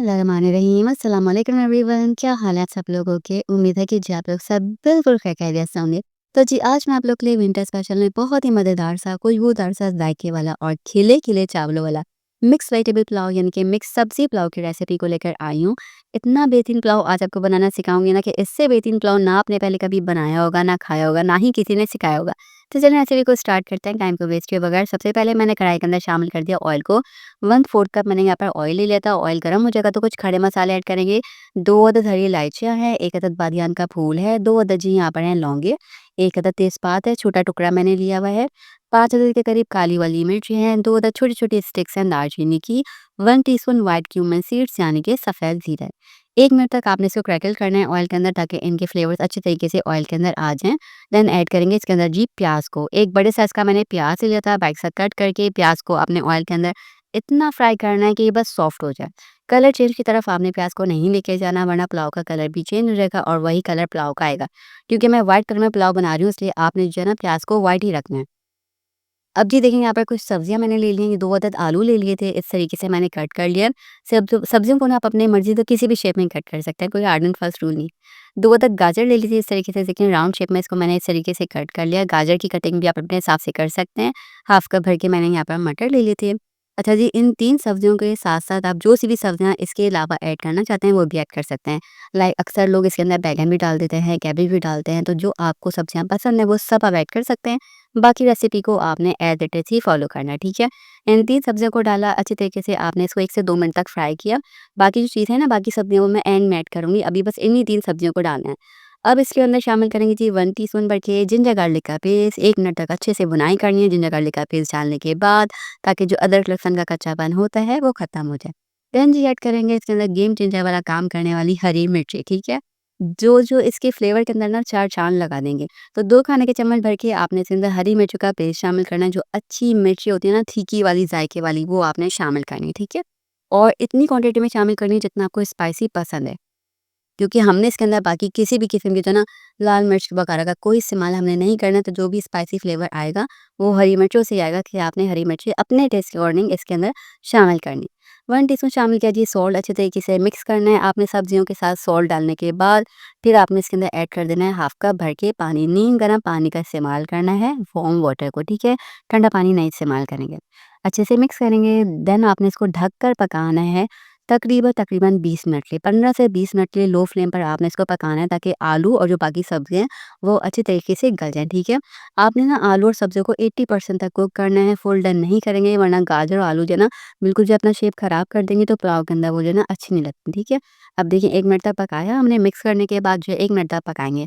बिस्मिल्लाहिर्रहमानिर्रहीम। अस्सलाम वालेकुम एवरीवन। क्या हाल है सब लोगों के? उम्मीद है कि जी आप लोग सब बिल्कुल खैरियत से होंगे। तो जी आज मैं आप लोग के लिए विंटर स्पेशल में बहुत ही मज़ेदार सा, खुशबूदार सा, जायके वाला और खिले-खिले चावलों वाला मिक्स वेजिटेबल पुलाव यानी कि मिक्स सब्ज़ी पुलाव की रेसिपी को लेकर आई हूँ। इतना बेहतरीन पुलाव आज आपको बनाना सिखाऊँगी ना कि इससे बेहतरीन पुलाव ना आपने पहले कभी बनाया होगा, ना खाया होगा, ना ही किसी ने सिखाया होगा। तो चलिए रेसिपी को स्टार्ट करते हैं टाइम को वेस्ट किए बगैर। सबसे पहले मैंने कढ़ाई के अंदर शामिल कर दिया ऑयल को। 1/4 कप मैंने यहाँ पर ऑयल ले लिया था। ऑयल गर्म हो जाएगा तो कुछ खड़े मसाले ऐड करेंगे। 2 अदद हरी इलायचियाँ हैं, 1 अदद बादियान का फूल है, 2 अदद जी यहाँ पर हैं लौंगे, 1 अदद तेज़पात है, छोटा टुकड़ा मैंने लिया हुआ है, 5 अदद के करीब काली वाली मिर्च हैं, 2 अदद छोटी-छोटी स्टिक्स हैं दालचीनी की, 1 टीस्पून व्हाइट क्यूमिन सीड्स यानी कि सफ़ेद ज़ीरा। 1 मिनट तक आपने इसको क्रैकल करना है ऑयल के अंदर ताकि इनके फ्लेवर्स अच्छे तरीके से ऑयल के अंदर आ जाएँ। देन ऐड करेंगे इसके अंदर जी प्याज़ को। एक बड़े साइज़ का मैंने प्याज़ लिया था, बारीक सा कट करके प्याज़ को आपने ऑयल के अंदर इतना फ्राई करना है कि ये बस सॉफ्ट हो जाए। कलर चेंज की तरफ आपने प्याज़ को नहीं लेके जाना वरना पुलाव का कलर भी चेंज हो जाएगा और वही कलर पुलाव का आएगा। क्योंकि मैं व्हाइट कलर में पुलाव बना रही हूँ इसलिए आपने जो है ना प्याज़ को व्हाइट ही रखना है। अब जी देखिए यहाँ पर कुछ सब्जियाँ मैंने ले ली हैं, 2 अदद आलू ले लिए थे, इस तरीके से मैंने कट कर लिया। सब्जियों को ना आप अपनी मर्ज़ी से किसी भी शेप में कट कर सकते हैं, कोई हार्ड एंड फास्ट रूल नहीं। 2 अदद गाजर ले ली थी इस तरीके से देखिए राउंड शेप में इसको मैंने इस तरीके से कट कर लिया। गाजर की कटिंग भी आप अपने हिसाब से कर सकते हैं। हाफ कप भर के मैंने यहाँ पर मटर ले लिए थे। अच्छा जी, इन 3 सब्जियों के साथ-साथ आप जो सी भी सब्जियाँ इसके अलावा ऐड करना चाहते हैं वो भी ऐड कर सकते हैं। लाइक अक्सर लोग इसके अंदर बैंगन भी डाल देते हैं, कैबेज भी डालते हैं, तो जो आपको सब्जियाँ पसंद है वो सब आप ऐड कर सकते हैं। बाकी रेसिपी को आपने as it is he follow करना है, ठीक है? इन 3 सब्जियों को डाला अच्छे तरीके से आपने इसको 1 से 2 मिनट तक फ्राई किया। बाकी जो चीज़ है ना, बाकी सब्जियों को मैं एंड में ऐड करूँगी, अभी बस इन्हीं 3 सब्जियों को डालना है। अब इसके अंदर शामिल करेंगे जी 1 टीस्पून भर के जिंजर गार्लिक का पेस्ट, 1 मिनट तक अच्छे से भुनाई करनी है जिंजर गार्लिक का पेस्ट डालने के बाद, ताकि जो अदरक लहसुन का कच्चापन होता है वो खत्म हो जाए। देन जी ऐड करेंगे इसके अंदर गेम चेंजर वाला काम करने वाली हरी मिर्ची, ठीक है? जो इसके फ्लेवर के अंदर ना 4 चाँद लगा देंगे। तो 2 खाने के चम्मच भर के आपने इसके अंदर हरी मिर्च का पेस्ट शामिल करना है, जो अच्छी मिर्ची होती है ना तीखी वाली, जायके वाली, वो आपने शामिल करनी है, ठीक है? और इतनी क्वांटिटी में शामिल करनी है जितना आपको स्पाइसी पसंद है। क्योंकि हमने इसके अंदर बाकी किसी भी किस्म की जो है ना लाल मिर्च वगैरह का कोई इस्तेमाल हमने नहीं करना है, तो जो भी स्पाइसी फ्लेवर आएगा वो हरी मिर्चों से ही आएगा कि आपने हरी मिर्ची अपने टेस्ट के अकॉर्डिंग इसके अंदर शामिल करनी। 1 टीस्पून शामिल किया जी सॉल्ट, अच्छे तरीके से मिक्स करना है आपने सब्जियों के साथ। सॉल्ट डालने के बाद फिर आपने इसके अंदर ऐड कर देना है हाफ कप भर के पानी। नीम गर्म पानी का इस्तेमाल करना है, वार्म वाटर को, ठीक है? ठंडा पानी नहीं इस्तेमाल करेंगे। अच्छे से मिक्स करेंगे, देन आपने इसको ढककर पकाना है तकरीबन 20 मिनट के लिए, 15 से 20 मिनट के लिए लो फ्लेम पर आपने इसको पकाना है ताकि आलू और जो बाकी सब्जियाँ हैं वो अच्छे तरीके से गल जाएँ, ठीक है? आपने ना आलू और सब्जियों को 80% तक कुक करना है, फुल डन नहीं करेंगे वरना गाजर और आलू जो है ना बिल्कुल जो अपना शेप खराब कर देंगे तो पुलाव के अंदर वो जो है ना अच्छी नहीं लगती, ठीक है? अब देखिए 1 मिनट तक पकाया हमने, मिक्स करने के बाद जो है 1 मिनट तक पकाएँगे।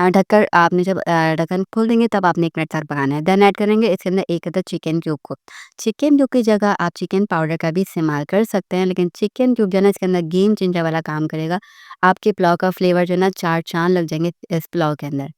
ढककर आपने जब ढक्कन खोल देंगे तब आपने 1 मिनट तक पकाना है। देन ऐड करेंगे इसके अंदर 1 अदद चिकन क्यूब को। चिकन क्यूब की जगह आप चिकन पाउडर का भी इस्तेमाल कर सकते हैं, लेकिन चिकन क्यूब जो है ना इसके अंदर गेम चेंजर वाला काम करेगा। आपके पुलाव का फ्लेवर जो है ना 4 चाँद लग जाएँगे इस पुलाव के अंदर।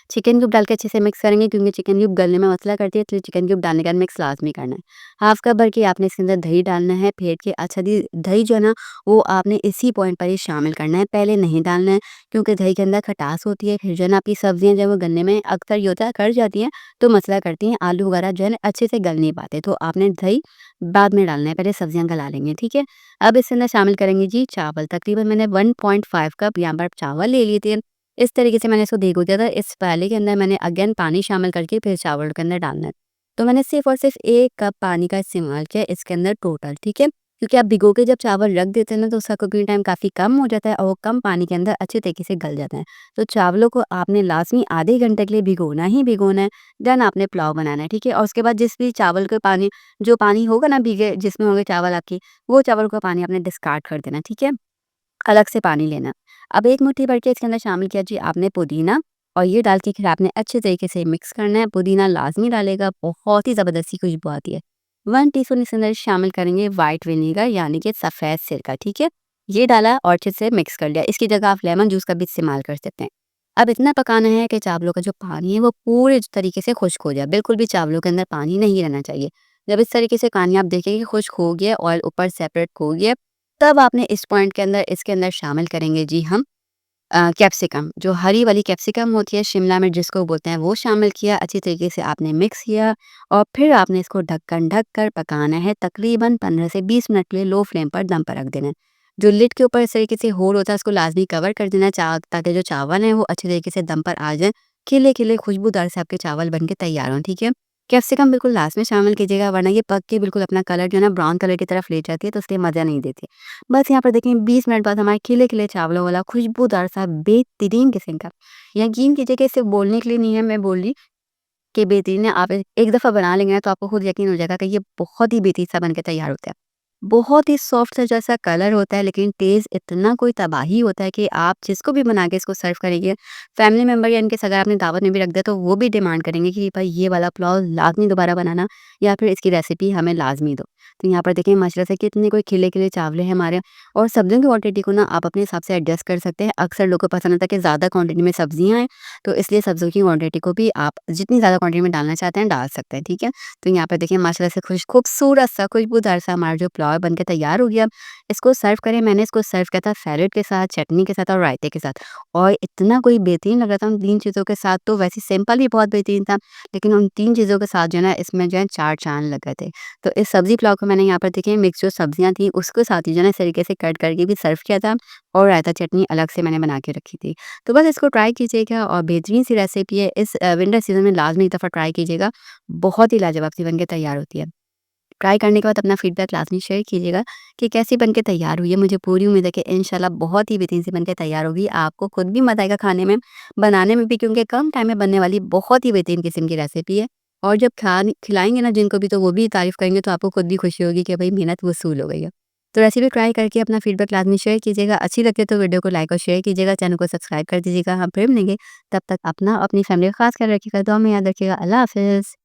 चिकन क्यूब डाल के अच्छे से मिक्स करेंगे क्योंकि चिकन क्यूब गलने में मसला करती है, इसलिए चिकन क्यूब डालने के बाद मिक्स लाज़मी करना है। हाफ कप भर के आपने इसके अंदर दही डालना है फेंट के। अच्छा जी, दही जो है ना वो आपने इसी पॉइंट पर ही शामिल करना है, पहले नहीं डालना है क्योंकि दही के अंदर खटास होती है। फिर जो है ना आपकी सब्जियाँ जो है वो गलने में अक्सर ये होता है कड़ जाती हैं, तो मसला करती हैं। आलू वगैरह जो है ना अच्छे से गल नहीं पाते, तो आपने दही बाद में डालना है, पहले सब्जियाँ गला लेंगे, ठीक है? अब इसके अंदर शामिल करेंगे जी चावल। तकरीबन मैंने 1.5 कप यहाँ पर चावल ले लिए थे। इस तरीके से मैंने इसको भिगो दिया था। इस प्याले के अंदर मैंने अगेन पानी शामिल करके फिर चावल के अंदर डालना है। तो मैंने सिर्फ़ और सिर्फ़ 1 कप पानी का इस्तेमाल किया इसके अंदर टोटल, ठीक है? क्योंकि आप भिगो के जब चावल रख देते हैं ना तो उसका कुकिंग टाइम काफ़ी कम हो जाता है और वो कम पानी के अंदर अच्छे तरीके से गल जाता है। तो चावलों को आपने लाज़मी आधे घंटे के लिए भिगोना ही भिगोना है, देन आपने पुलाव बनाना है, ठीक है? और उसके बाद जिस भी चावल के पानी जो पानी होगा ना भीगे जिसमें होंगे चावल आपके, वो चावल का पानी आपने डिस्कार्ड कर देना, ठीक है? अलग से पानी लेना। अब 1 मुट्ठी भर के इसके अंदर शामिल किया जी आपने पुदीना और ये डाल के फिर आपने अच्छे तरीके से मिक्स करना है। पुदीना लाज़मी डालेगा, बहुत ही ज़बरदस्ती खुशबू आती है। 1 टीस्पून इसके अंदर शामिल करेंगे व्हाइट विनेगर यानी कि सफ़ेद सिरका, ठीक है? ये डाला और अच्छे से मिक्स कर लिया। इसकी जगह आप लेमन जूस का भी इस्तेमाल कर सकते हैं। अब इतना पकाना है कि चावलों का जो पानी है वो पूरे तरीके से खुश्क हो जाए, बिल्कुल भी चावलों के अंदर पानी नहीं रहना चाहिए। जब इस तरीके से पानी आप देखेंगे खुश्क हो गया, ऑयल ऊपर सेपरेट हो गया, तब आपने इस पॉइंट के अंदर इसके अंदर शामिल करेंगे जी हम कैप्सिकम। जो हरी वाली कैप्सिकम होती है, शिमला मिर्च जिसको बोलते हैं, वो शामिल किया। अच्छी तरीके से आपने मिक्स किया और फिर आपने इसको ढक्कन ढक कर पकाना है तकरीबन 15 से 20 मिनट के लिए लो फ्लेम पर दम पर रख देना है। जो लिड के ऊपर इस तरीके से होल होता है उसको लाज़मी कवर कर देना ताकि जो चावल हैं वो अच्छे तरीके से दम पर आ जाएँ। खिले-खिले खुशबूदार से आपके चावल बन के तैयार हों, ठीक है? कैप्सिकम बिल्कुल लास्ट में शामिल कीजिएगा वरना ये पक के बिल्कुल अपना कलर जो है ना ब्राउन कलर की तरफ ले जाती है तो इसलिए मज़ा नहीं देती। बस यहाँ पर देखें 20 मिनट बाद हमारे खिले-खिले चावलों वाला खुशबूदार सा बेहतरीन किस्म का, यकीन कीजिए कि सिर्फ़ बोलने के लिए नहीं है मैं बोल रही कि बेहतरीन है। आप एक दफ़ा बना लेंगे ना तो आपको खुद यकीन हो जाएगा कि ये बहुत ही बेहतरीन सा बन के तैयार होता है। बहुत ही सॉफ्ट सा जैसा कलर होता है लेकिन टेस्ट इतना कोई तबाही होता है कि आप जिसको भी बना के इसको सर्व करेंगे, फैमिली मेंबर या इनके अगर आपने दावत में भी रख दिया तो वो भी डिमांड करेंगे कि भाई ये वाला पुलाव लाज़मी दोबारा बनाना या फिर इसकी रेसिपी हमें लाज़मी दो। तो यहाँ पर देखिए माशाल्लाह से कितने कोई खिले-खिले चावल हैं हमारे और सब्जियों की क्वांटिटी को ना आप अपने हिसाब से एडजस्ट कर सकते हैं। अक्सर लोगों को पसंद होता है कि ज़्यादा क्वांटिटी में सब्जियाँ हैं, तो इसलिए सब्जियों की क्वांटिटी को भी आप जितनी ज़्यादा क्वांटिटी में डालना चाहते हैं डाल सकते हैं, ठीक है? तो यहाँ पर देखिए माशाल्लाह से खूबसूरत सा खुशबूदार सा हमारा जो पुलाव बन के तैयार हो गया। इसको सर्व करें, मैंने इसको सर्व किया था सैलेड के साथ, चटनी के साथ और रायते के साथ और इतना कोई बेहतरीन लग रहा था उन 3 चीज़ों के साथ। तो वैसे सिंपल ही बहुत बेहतरीन था, लेकिन उन 3 चीज़ों के साथ जो है ना इसमें जो है 4 चाँद लग गए थे। तो इस सब्ज़ी पुलाव को मैंने यहाँ पर देखिए मिक्स जो सब्जियाँ थी उसके साथ ही जो है ना इस तरीके से कट करके भी सर्व किया था और रायता चटनी अलग से मैंने बना के रखी थी। तो बस इसको ट्राई कीजिएगा और बेहतरीन सी रेसिपी है, इस विंटर सीज़न में लाज़मी एक दफ़ा ट्राई कीजिएगा। बहुत ही लाजवाब सी बन के तैयार होती है। ट्राई करने के बाद अपना फीडबैक लाज़मी शेयर कीजिएगा कि कैसी बन के तैयार हुई है। मुझे पूरी उम्मीद है कि इंशाल्लाह बहुत ही बेहतरीन सी बन के तैयार होगी। आपको खुद भी मज़ा आएगा खाने में, बनाने में भी क्योंकि कम टाइम में बनने वाली बहुत ही बेहतरीन किस्म की रेसिपी है। और जब खिलाएँगे ना जिनको भी तो वो भी तारीफ़ करेंगे तो आपको खुद भी खुशी होगी कि भई मेहनत वसूल हो गई है। तो रेसिपी ट्राई करके अपना फीडबैक लाज़मी शेयर कीजिएगा। अच्छी लगे तो वीडियो को लाइक और शेयर कीजिएगा, चैनल को सब्सक्राइब कर दीजिएगा। हम फिर मिलेंगे, तब तक अपना और अपनी फैमिली का ख़ास ख्याल रखिएगा। दुआ में याद रखिएगा। अल्लाह हाफ़िज़।